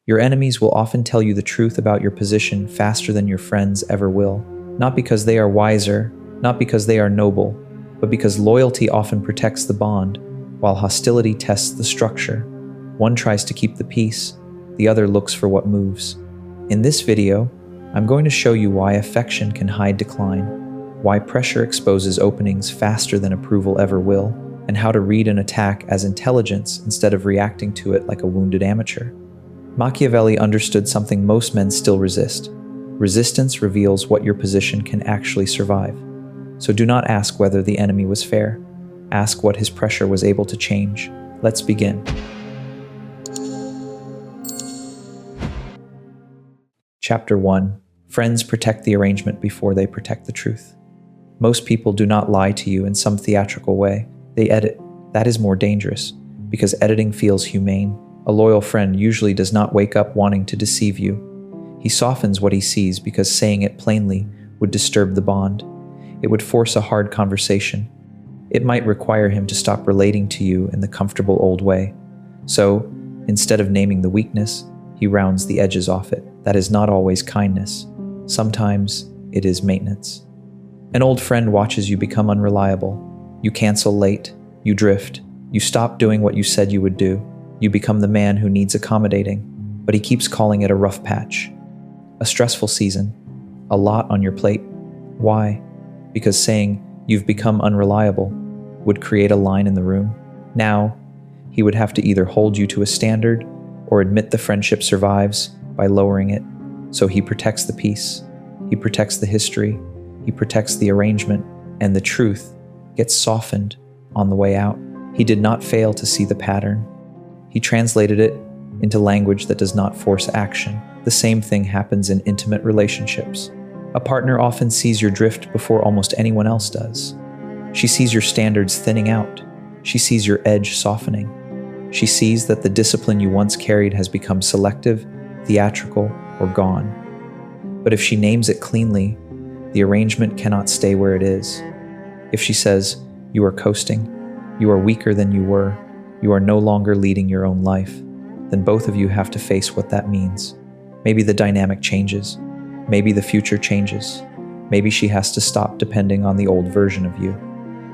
Your enemies will often tell you the truth about your position faster than your friends ever will, not because they are wiser, not because they are noble, but because loyalty often protects the bond, while hostility tests the structure. One tries to keep the peace, the other looks for what moves. In this video, I'm going to show you why affection can hide decline, why pressure exposes openings faster than approval ever will, and how to read an attack as intelligence instead of reacting to it like a wounded amateur. Machiavelli understood something most men still resist. Resistance reveals what your position can actually survive. So do not ask whether the enemy was fair. Ask what his pressure was able to change. Let's begin. Chapter 1. Friends protect the arrangement before they protect the truth. Most people do not lie to you in some theatrical way. They edit. That is more dangerous, because editing feels humane. A loyal friend usually does not wake up wanting to deceive you. He softens what he sees because saying it plainly would disturb the bond. It would force a hard conversation. It might require him to stop relating to you in the comfortable old way. So, instead of naming the weakness, he rounds the edges off it. That is not always kindness. Sometimes it is maintenance. An old friend watches you become unreliable. You cancel late. You drift. You stop doing what you said you would do. You become the man who needs accommodating, but he keeps calling it a rough patch. A stressful season. A lot on your plate. Why? Because saying you've become unreliable would create a line in the room. Now, he would have to either hold you to a standard or admit the friendship survives by lowering it. So he protects the peace. He protects the history. He protects the arrangement, and the truth gets softened on the way out. He did not fail to see the pattern. He translated it into language that does not force action. The same thing happens in intimate relationships. A partner often sees your drift before almost anyone else does. She sees your standards thinning out. She sees your edge softening. She sees that the discipline you once carried has become selective, theatrical, or gone. But if she names it cleanly, the arrangement cannot stay where it is. If she says, "You are coasting, you are weaker than you were, you are no longer leading your own life," then both of you have to face what that means. Maybe the dynamic changes. Maybe the future changes. Maybe she has to stop depending on the old version of you.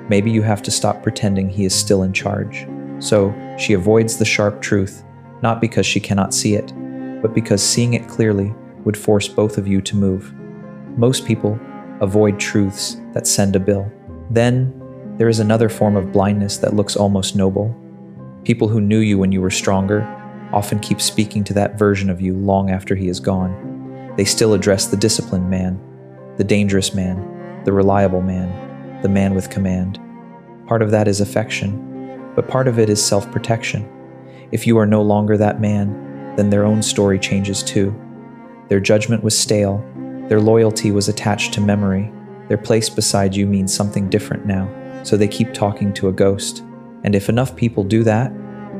Maybe you have to stop pretending he is still in charge. So she avoids the sharp truth, not because she cannot see it, but because seeing it clearly would force both of you to move. Most people avoid truths that send a bill. Then there is another form of blindness that looks almost noble. People who knew you when you were stronger often keep speaking to that version of you long after he is gone. They still address the disciplined man, the dangerous man, the reliable man, the man with command. Part of that is affection, but part of it is self-protection. If you are no longer that man, then their own story changes too. Their judgment was stale. Their loyalty was attached to memory. Their place beside you means something different now, so they keep talking to a ghost. And if enough people do that,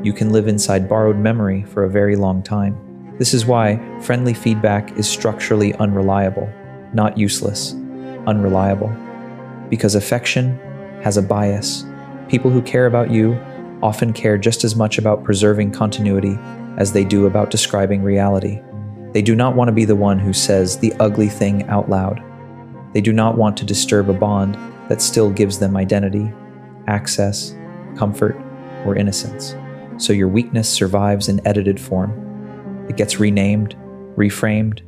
you can live inside borrowed memory for a very long time. This is why friendly feedback is structurally unreliable, not useless, unreliable. Because affection has a bias. People who care about you often care just as much about preserving continuity as they do about describing reality. They do not want to be the one who says the ugly thing out loud. They do not want to disturb a bond that still gives them identity, access, comfort, or innocence. So your weakness survives in edited form. It gets renamed, reframed,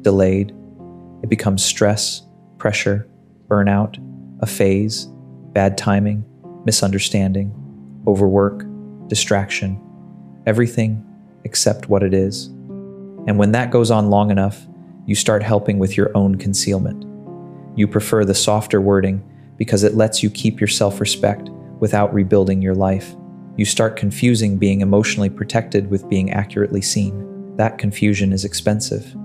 delayed. It becomes stress, pressure, burnout, a phase, bad timing, misunderstanding, overwork, distraction, everything except what it is. And when that goes on long enough, you start helping with your own concealment. You prefer the softer wording because it lets you keep your self-respect without rebuilding your life. You start confusing being emotionally protected with being accurately seen. That confusion is expensive.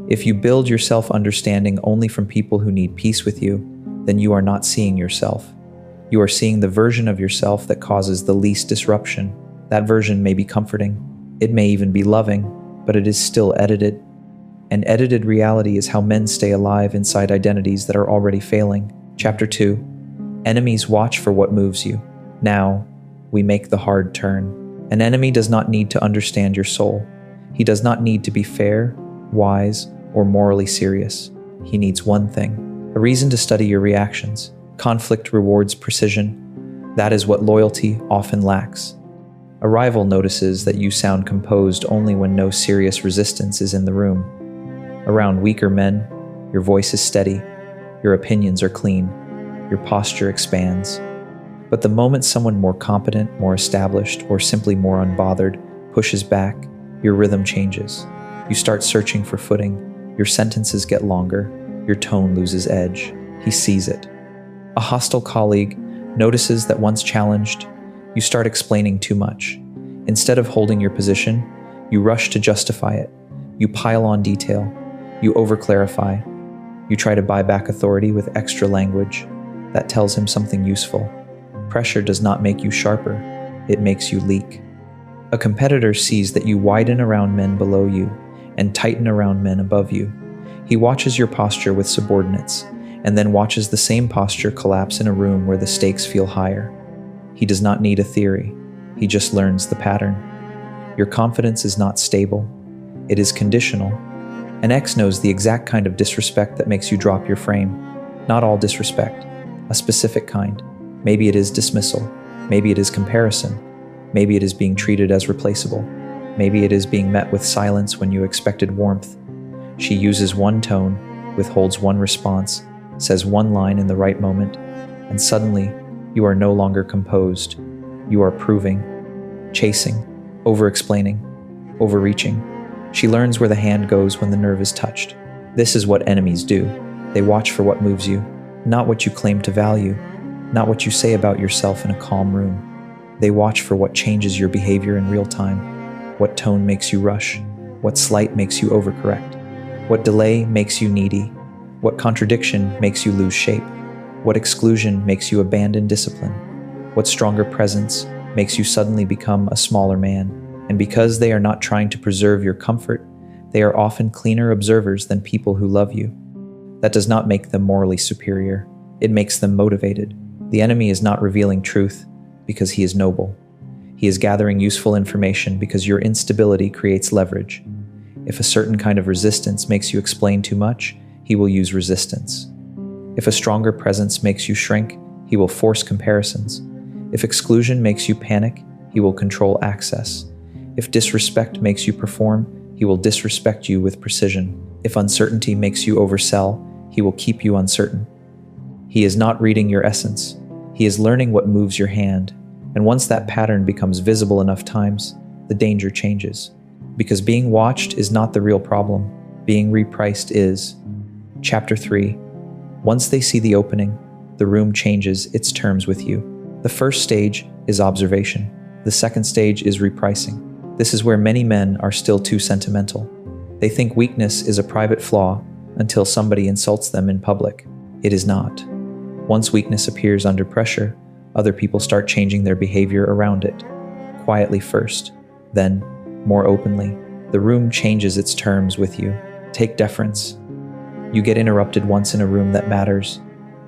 If you build your self-understanding only from people who need peace with you, then you are not seeing yourself. You are seeing the version of yourself that causes the least disruption. That version may be comforting. It may even be loving, but it is still edited. And edited reality is how men stay alive inside identities that are already failing. Chapter 2. Enemies watch for what moves you. Now, we make the hard turn. An enemy does not need to understand your soul. He does not need to be fair, wise, or morally serious. He needs one thing: a reason to study your reactions. Conflict rewards precision. That is what loyalty often lacks. A rival notices that you sound composed only when no serious resistance is in the room. Around weaker men, your voice is steady, your opinions are clean, your posture expands. But the moment someone more competent, more established, or simply more unbothered pushes back, your rhythm changes. You start searching for footing, your sentences get longer, your tone loses edge. He sees it. A hostile colleague notices that once challenged, you start explaining too much. Instead of holding your position, you rush to justify it. You pile on detail. You overclarify. You try to buy back authority with extra language. That tells him something useful. Pressure does not make you sharper. It makes you leak. A competitor sees that you widen around men below you and tighten around men above you. He watches your posture with subordinates and then watches the same posture collapse in a room where the stakes feel higher. He does not need a theory. He just learns the pattern. Your confidence is not stable. It is conditional. An ex knows the exact kind of disrespect that makes you drop your frame. Not all disrespect. A specific kind. Maybe it is dismissal. Maybe it is comparison. Maybe it is being treated as replaceable. Maybe it is being met with silence when you expected warmth. She uses one tone, withholds one response, says one line in the right moment, and suddenly you are no longer composed. You are proving, chasing, over-explaining, overreaching. She learns where the hand goes when the nerve is touched. This is what enemies do. They watch for what moves you, not what you claim to value, not what you say about yourself in a calm room. They watch for what changes your behavior in real time, what tone makes you rush, what slight makes you overcorrect, what delay makes you needy, what contradiction makes you lose shape, what exclusion makes you abandon discipline, what stronger presence makes you suddenly become a smaller man. And because they are not trying to preserve your comfort, they are often cleaner observers than people who love you. That does not make them morally superior. It makes them motivated. The enemy is not revealing truth because he is noble. He is gathering useful information because your instability creates leverage. If a certain kind of resistance makes you explain too much, he will use resistance. If a stronger presence makes you shrink, he will force comparisons. If exclusion makes you panic, he will control access. If disrespect makes you perform, he will disrespect you with precision. If uncertainty makes you oversell, he will keep you uncertain. He is not reading your essence. He is learning what moves your hand. And once that pattern becomes visible enough times, the danger changes. Because being watched is not the real problem. Being repriced is. Chapter 3. Once they see the opening, the room changes its terms with you. The first stage is observation. The second stage is repricing. This is where many men are still too sentimental. They think weakness is a private flaw until somebody insults them in public. It is not. Once weakness appears under pressure, other people start changing their behavior around it. Quietly first, then, more openly. The room changes its terms with you. Take deference. You get interrupted once in a room that matters,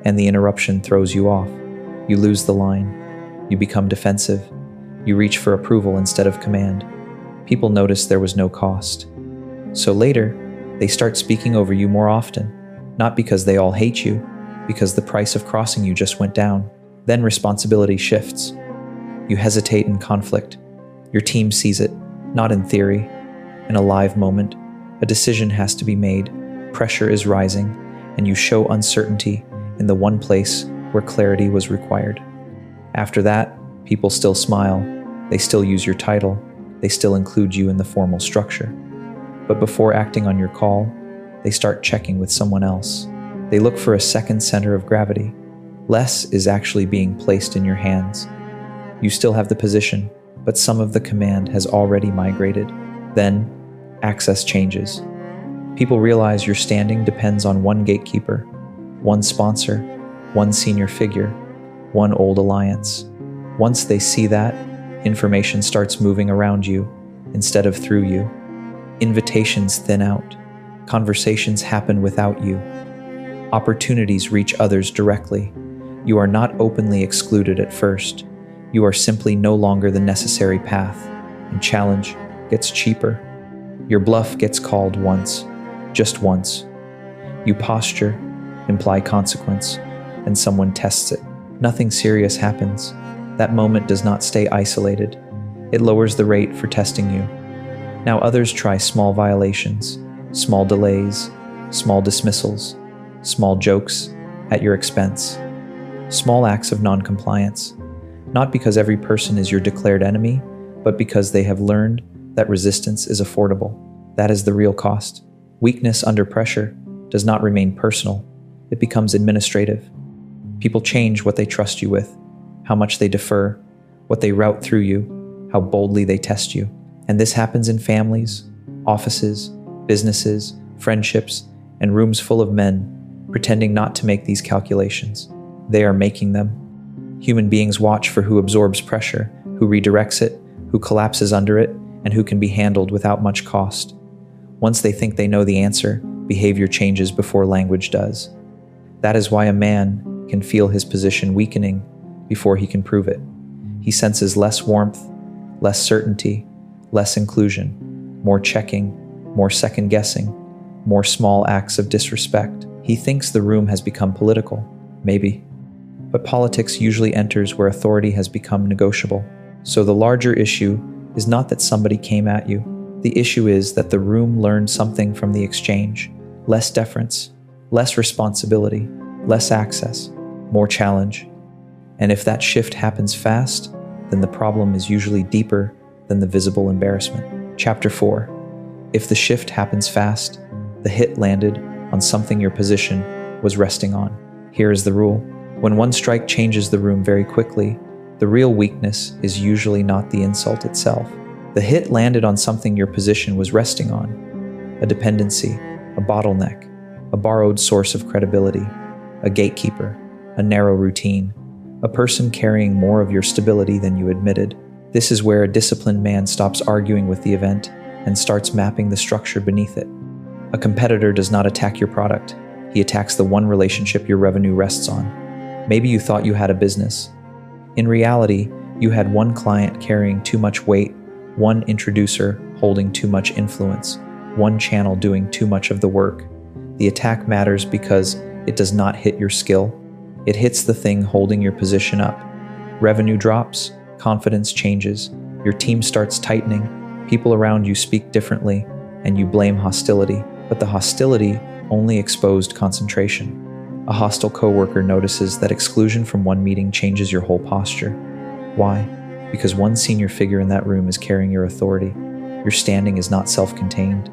and the interruption throws you off. You lose the line. You become defensive. You reach for approval instead of command. People notice there was no cost. So later, they start speaking over you more often, not because they all hate you, because the price of crossing you just went down. Then responsibility shifts. You hesitate in conflict. Your team sees it, not in theory. In a live moment, a decision has to be made. Pressure is rising, and you show uncertainty in the one place where clarity was required. After that, people still smile. They still use your title. They still include you in the formal structure. But before acting on your call, they start checking with someone else. They look for a second center of gravity. Less is actually being placed in your hands. You still have the position, but some of the command has already migrated. Then, access changes. People realize your standing depends on one gatekeeper, one sponsor, one senior figure, one old alliance. Once they see that, information starts moving around you instead of through you. Invitations thin out. Conversations happen without you. Opportunities reach others directly. You are not openly excluded at first. You are simply no longer the necessary path, and challenge gets cheaper. Your bluff gets called once, just once. You posture, imply consequence, and someone tests it. Nothing serious happens. That moment does not stay isolated. It lowers the rate for testing you. Now others try small violations, small delays, small dismissals, small jokes at your expense, small acts of non-compliance, not because every person is your declared enemy, but because they have learned that resistance is affordable. That is the real cost. Weakness under pressure does not remain personal. It becomes administrative. People change what they trust you with, how much they defer, what they route through you, how boldly they test you. And this happens in families, offices, businesses, friendships, and rooms full of men pretending not to make these calculations. They are making them. Human beings watch for who absorbs pressure, who redirects it, who collapses under it, and who can be handled without much cost. Once they think they know the answer, behavior changes before language does. That is why a man can feel his position weakening before he can prove it. He senses less warmth, less certainty, less inclusion, more checking, more second-guessing, more small acts of disrespect. He thinks the room has become political, maybe. But politics usually enters where authority has become negotiable. So the larger issue is not that somebody came at you. The issue is that the room learned something from the exchange. Less deference, less responsibility, less access, more challenge. And if that shift happens fast, then the problem is usually deeper than the visible embarrassment. Chapter 4. If the shift happens fast, the hit landed on something your position was resting on. Here is the rule. When one strike changes the room very quickly, the real weakness is usually not the insult itself. The hit landed on something your position was resting on. A dependency, a bottleneck, a borrowed source of credibility, a gatekeeper, a narrow routine, a person carrying more of your stability than you admitted. This is where a disciplined man stops arguing with the event and starts mapping the structure beneath it. A competitor does not attack your product. He attacks the one relationship your revenue rests on. Maybe you thought you had a business. In reality, you had one client carrying too much weight, one introducer holding too much influence, one channel doing too much of the work. The attack matters because it does not hit your skill. It hits the thing holding your position up. Revenue drops, confidence changes, your team starts tightening, people around you speak differently, and you blame hostility. But the hostility only exposed concentration. A hostile coworker notices that exclusion from one meeting changes your whole posture. Why? Because one senior figure in that room is carrying your authority. Your standing is not self-contained.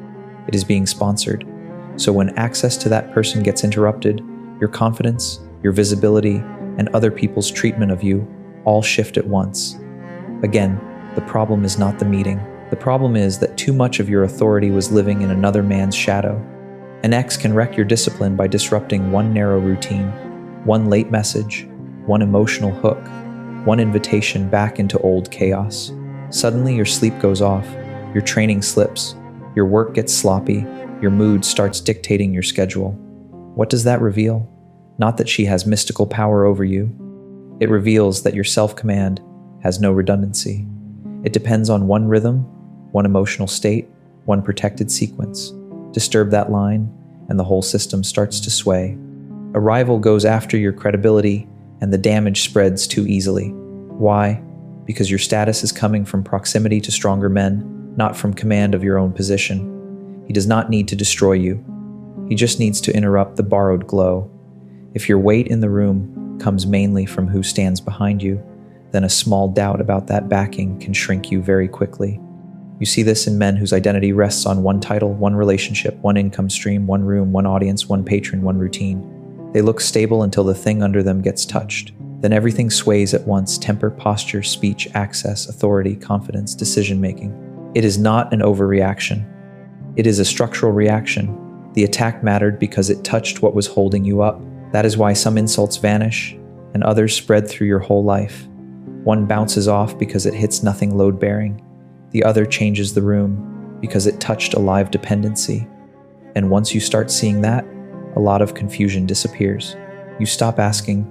It is being sponsored. So when access to that person gets interrupted, your confidence, your visibility, and other people's treatment of you all shift at once. Again, the problem is not the meeting. The problem is that too much of your authority was living in another man's shadow. An ex can wreck your discipline by disrupting one narrow routine, one late message, one emotional hook, one invitation back into old chaos. Suddenly your sleep goes off, your training slips, your work gets sloppy, your mood starts dictating your schedule. What does that reveal? Not that she has mystical power over you. It reveals that your self-command has no redundancy. It depends on one rhythm, one emotional state, one protected sequence. Disturb that line, and the whole system starts to sway. A rival goes after your credibility, and the damage spreads too easily. Why? Because your status is coming from proximity to stronger men, not from command of your own position. He does not need to destroy you. He just needs to interrupt the borrowed glow. If your weight in the room comes mainly from who stands behind you, then a small doubt about that backing can shrink you very quickly. You see this in men whose identity rests on one title, one relationship, one income stream, one room, one audience, one patron, one routine. They look stable until the thing under them gets touched. Then everything sways at once: temper, posture, speech, access, authority, confidence, decision-making. It is not an overreaction. It is a structural reaction. The attack mattered because it touched what was holding you up. That is why some insults vanish and others spread through your whole life. One bounces off because it hits nothing load-bearing. The other changes the room because it touched a live dependency. And once you start seeing that, a lot of confusion disappears. You stop asking,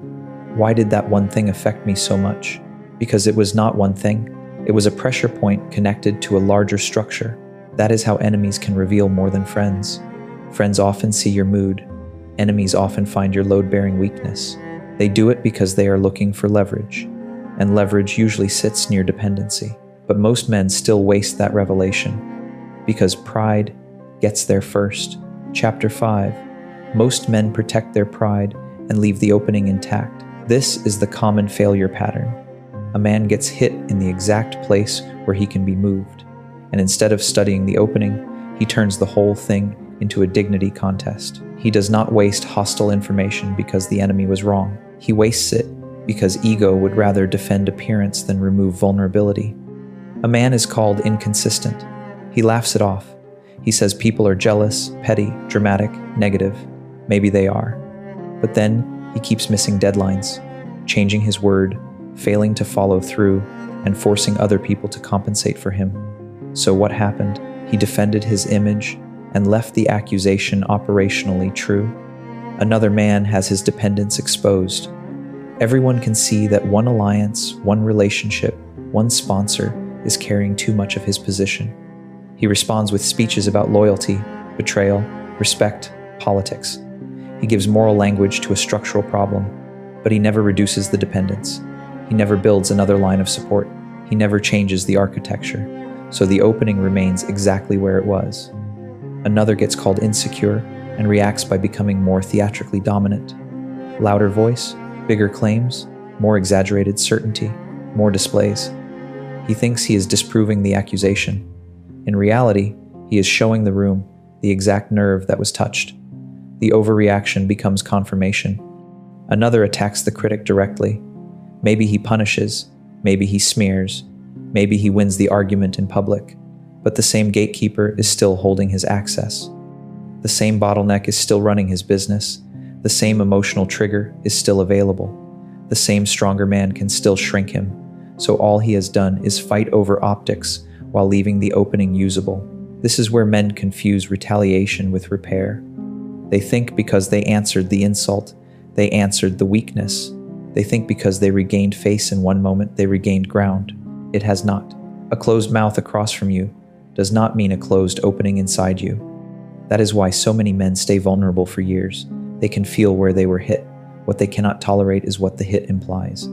why did that one thing affect me so much? Because it was not one thing. It was a pressure point connected to a larger structure. That is how enemies can reveal more than friends. Friends often see your mood. Enemies often find your load-bearing weakness. They do it because they are looking for leverage, and leverage usually sits near dependency. But most men still waste that revelation, because pride gets there first. Chapter 5. Most men protect their pride and leave the opening intact. This is the common failure pattern. A man gets hit in the exact place where he can be moved, and instead of studying the opening, he turns the whole thing into a dignity contest. He does not waste hostile information because the enemy was wrong. He wastes it because ego would rather defend appearance than remove vulnerability. A man is called inconsistent. He laughs it off. He says people are jealous, petty, dramatic, negative. Maybe they are. But then he keeps missing deadlines, changing his word, failing to follow through, and forcing other people to compensate for him. So what happened? He defended his image and left the accusation operationally true. Another man has his dependence exposed. Everyone can see that one alliance, one relationship, one sponsor is carrying too much of his position. He responds with speeches about loyalty, betrayal, respect, politics. He gives moral language to a structural problem, but he never reduces the dependence. He never builds another line of support. He never changes the architecture, so the opening remains exactly where it was. Another gets called insecure and reacts by becoming more theatrically dominant. Louder voice, bigger claims, more exaggerated certainty, more displays. He thinks he is disproving the accusation. In reality, he is showing the room the exact nerve that was touched. The overreaction becomes confirmation. Another attacks the critic directly. Maybe he punishes, maybe he smears, maybe he wins the argument in public, but the same gatekeeper is still holding his access. The same bottleneck is still running his business. The same emotional trigger is still available. The same stronger man can still shrink him. So all he has done is fight over optics while leaving the opening usable. This is where men confuse retaliation with repair. They think because they answered the insult, they answered the weakness. They think because they regained face in one moment, they regained ground. It has not. A closed mouth across from you does not mean a closed opening inside you. That is why so many men stay vulnerable for years. They can feel where they were hit. What they cannot tolerate is what the hit implies.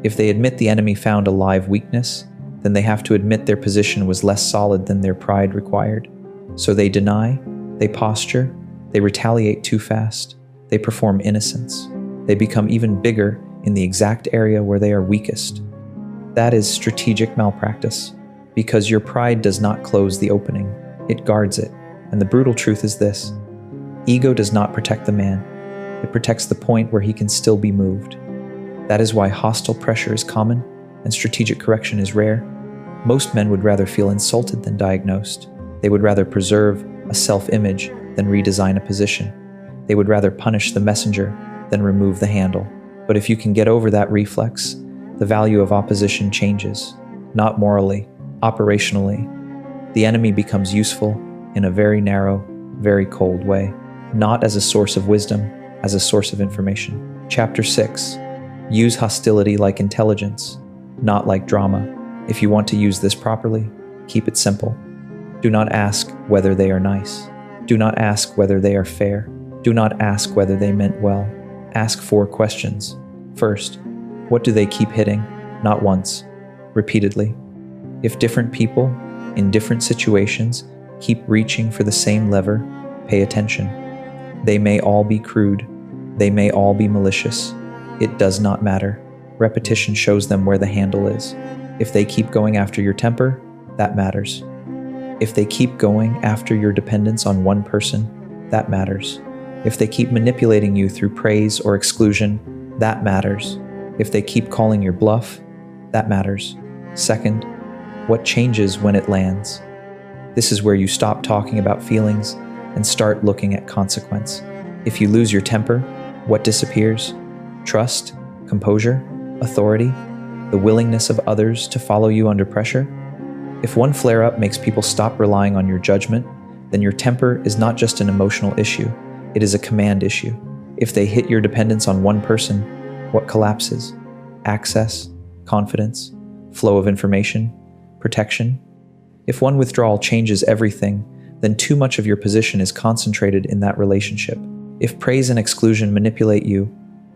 If they admit the enemy found a live weakness, then they have to admit their position was less solid than their pride required. So they deny, they posture, they retaliate too fast, they perform innocence. They become even bigger in the exact area where they are weakest. That is strategic malpractice, because your pride does not close the opening, it guards it. And the brutal truth is this: ego does not protect the man, it protects the point where he can still be moved. That is why hostile pressure is common and strategic correction is rare. Most men would rather feel insulted than diagnosed. They would rather preserve a self-image than redesign a position. They would rather punish the messenger than remove the handle. But if you can get over that reflex, the value of opposition changes, not morally, operationally. The enemy becomes useful in a very narrow, very cold way, not as a source of wisdom, as a source of information. Chapter 6. Use hostility like intelligence, not like drama. If you want to use this properly, keep it simple. Do not ask whether they are nice. Do not ask whether they are fair. Do not ask whether they meant well. Ask 4 questions. First, what do they keep hitting? Not once, repeatedly. If different people, in different situations, keep reaching for the same lever, pay attention. They may all be crude. They may all be malicious. It does not matter. Repetition shows them where the handle is. If they keep going after your temper, that matters. If they keep going after your dependence on one person, that matters. If they keep manipulating you through praise or exclusion, that matters. If they keep calling your bluff, that matters. Second, what changes when it lands? This is where you stop talking about feelings and start looking at consequence. If you lose your temper, what disappears? Trust, composure, authority, the willingness of others to follow you under pressure? If one flare-up makes people stop relying on your judgment, then your temper is not just an emotional issue, it is a command issue. If they hit your dependence on one person, what collapses? Access, confidence, flow of information, protection. If one withdrawal changes everything, then too much of your position is concentrated in that relationship. If praise and exclusion manipulate you,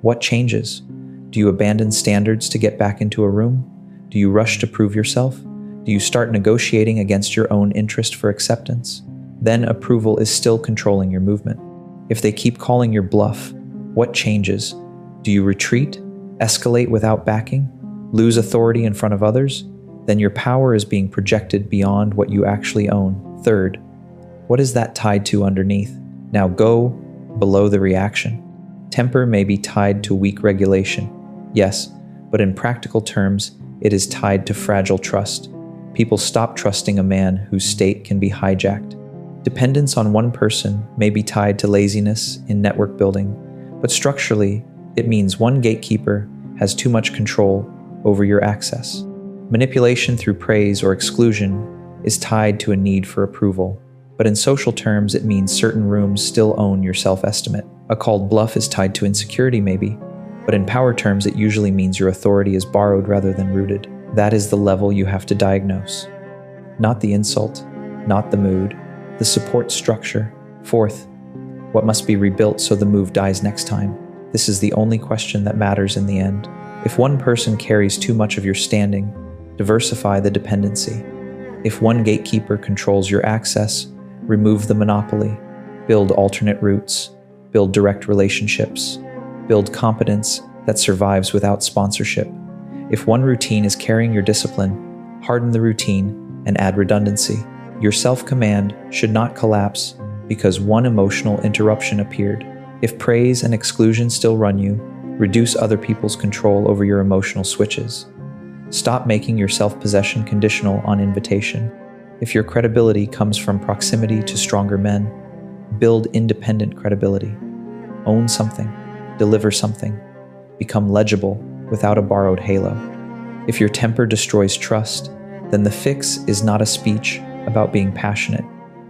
what changes? Do you abandon standards to get back into a room? Do you rush to prove yourself? Do you start negotiating against your own interest for acceptance? Then approval is still controlling your movement. If they keep calling your bluff, what changes? Do you retreat? Escalate without backing? Lose authority in front of others? Then your power is being projected beyond what you actually own. Third, what is that tied to underneath? Now go below the reaction. Temper may be tied to weak regulation, yes, but in practical terms, it is tied to fragile trust. People stop trusting a man whose state can be hijacked. Dependence on one person may be tied to laziness in network building, but structurally, it means one gatekeeper has too much control over your access. Manipulation through praise or exclusion is tied to a need for approval, but in social terms, it means certain rooms still own your self-estimate. A called bluff is tied to insecurity maybe, but in power terms, it usually means your authority is borrowed rather than rooted. That is the level you have to diagnose. Not the insult, not the mood, the support structure. Fourth, what must be rebuilt so the move dies next time? This is the only question that matters in the end. If one person carries too much of your standing, diversify the dependency. If one gatekeeper controls your access, remove the monopoly, build alternate routes, build direct relationships, build competence that survives without sponsorship. If one routine is carrying your discipline, harden the routine and add redundancy. Your self-command should not collapse because one emotional interruption appeared. If praise and exclusion still run you, reduce other people's control over your emotional switches. Stop making your self-possession conditional on invitation. If your credibility comes from proximity to stronger men, build independent credibility. Own something, deliver something, become legible without a borrowed halo. If your temper destroys trust, then the fix is not a speech about being passionate.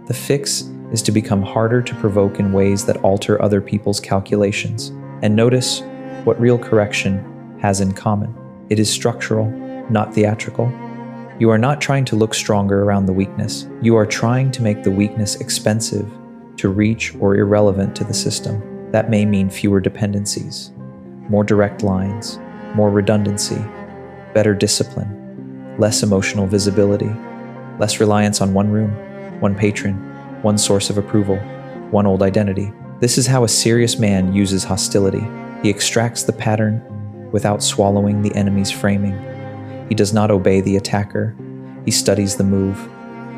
The fix is to become harder to provoke in ways that alter other people's calculations. And notice what real correction has in common. It is structural, not theatrical. You are not trying to look stronger around the weakness. You are trying to make the weakness expensive to reach or irrelevant to the system. That may mean fewer dependencies, more direct lines, more redundancy, better discipline, less emotional visibility, less reliance on one room, one patron, one source of approval, one old identity. This is how a serious man uses hostility. He extracts the pattern without swallowing the enemy's framing. He does not obey the attacker. He studies the move.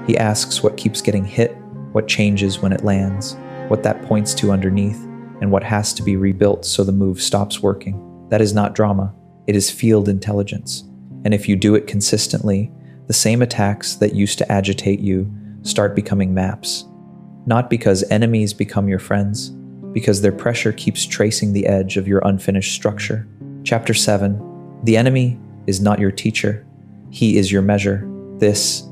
He asks what keeps getting hit, what changes when it lands, what that points to underneath, and what has to be rebuilt so the move stops working. That is not drama. It is field intelligence. And if you do it consistently, the same attacks that used to agitate you start becoming maps. Not because enemies become your friends, because their pressure keeps tracing the edge of your unfinished structure. Chapter 7. The enemy is not your teacher. He is your measure. This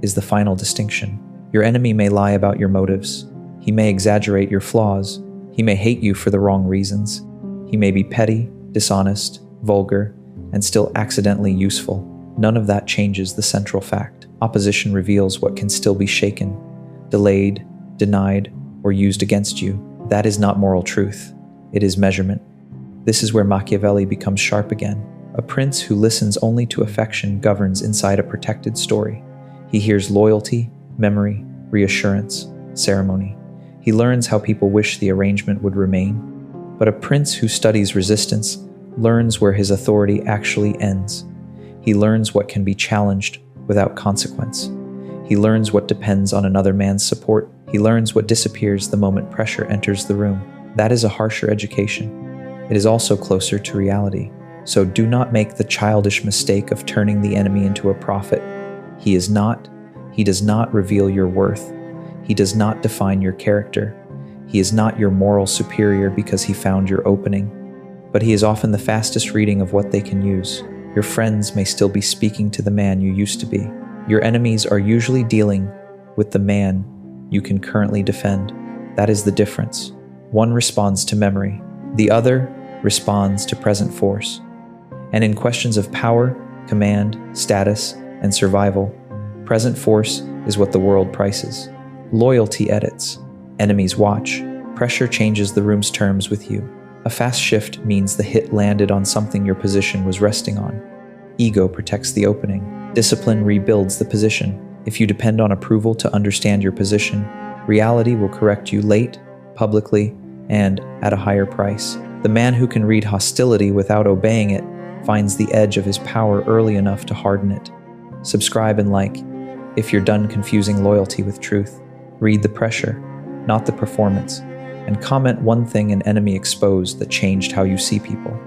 is the final distinction. Your enemy may lie about your motives. He may exaggerate your flaws. He may hate you for the wrong reasons. He may be petty, dishonest, vulgar, and still accidentally useful. None of that changes the central fact. Opposition reveals what can still be shaken, delayed, denied, or used against you. That is not moral truth. It is measurement. This is where Machiavelli becomes sharp again. A prince who listens only to affection governs inside a protected story. He hears loyalty, memory, reassurance, ceremony. He learns how people wish the arrangement would remain. But a prince who studies resistance learns where his authority actually ends. He learns what can be challenged without consequence. He learns what depends on another man's support. He learns what disappears the moment pressure enters the room. That is a harsher education. It is also closer to reality. So do not make the childish mistake of turning the enemy into a prophet. He does not reveal your worth. He does not define your character. He is not your moral superior because he found your opening. But he is often the fastest reading of what they can use. Your friends may still be speaking to the man you used to be. Your enemies are usually dealing with the man you can currently defend. That is the difference. One responds to memory. The other responds to present force. And in questions of power, command, status, and survival, present force is what the world prices. Loyalty edits. Enemies watch. Pressure changes the room's terms with you. A fast shift means the hit landed on something your position was resting on. Ego protects the opening. Discipline rebuilds the position. If you depend on approval to understand your position, reality will correct you late, publicly, and at a higher price. The man who can read hostility without obeying it finds the edge of his power early enough to harden it. Subscribe and like if you're done confusing loyalty with truth. Read the pressure, not the performance, and comment one thing an enemy exposed that changed how you see people.